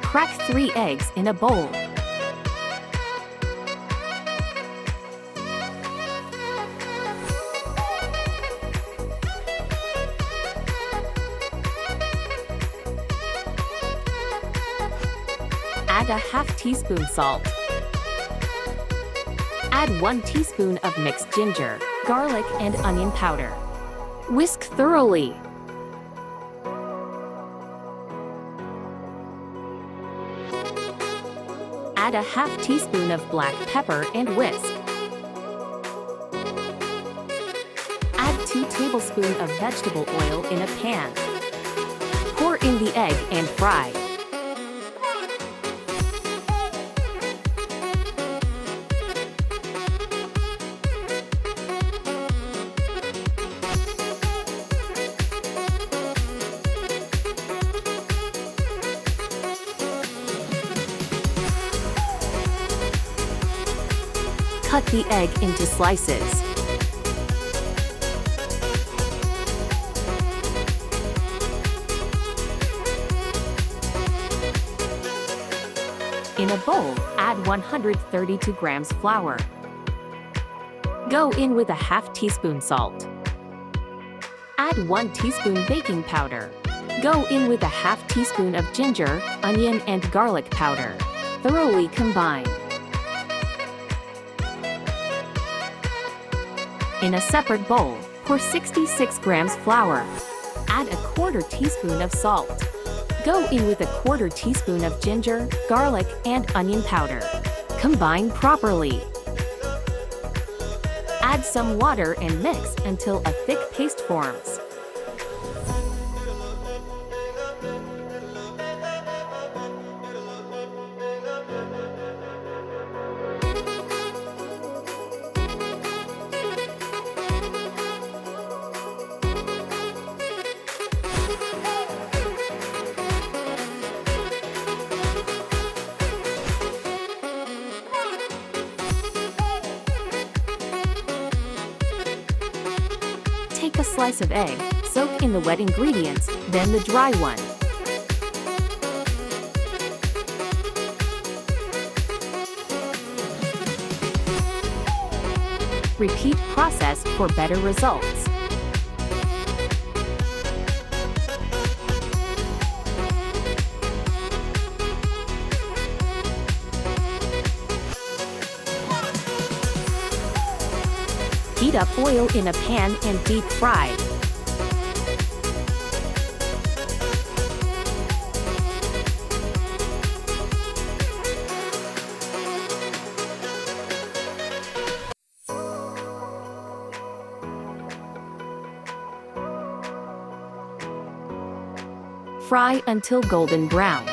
Crack 3 eggs in a bowl. Add a half teaspoon salt. Add 1 teaspoon of mixed ginger, garlic, and onion powder. Whisk thoroughly. Add a half teaspoon of black pepper and whisk. Add 2 tablespoons of vegetable oil in a pan. Pour in the egg and fry. Cut the egg into slices. In a bowl, add 132 grams flour. Go in with a half teaspoon salt. Add 1 teaspoon baking powder. Go in with a half teaspoon of ginger, onion, and garlic powder. Thoroughly combine. In a separate bowl, pour 66 grams flour. Add a quarter teaspoon of salt. Go in with a quarter teaspoon of ginger, garlic, and onion powder. Combine properly. Add some water and mix until a thick paste forms. Take a slice of egg, soak in the wet ingredients, then the dry one. Repeat process for better results. Heat up oil in a pan and deep fry. Fry until golden brown.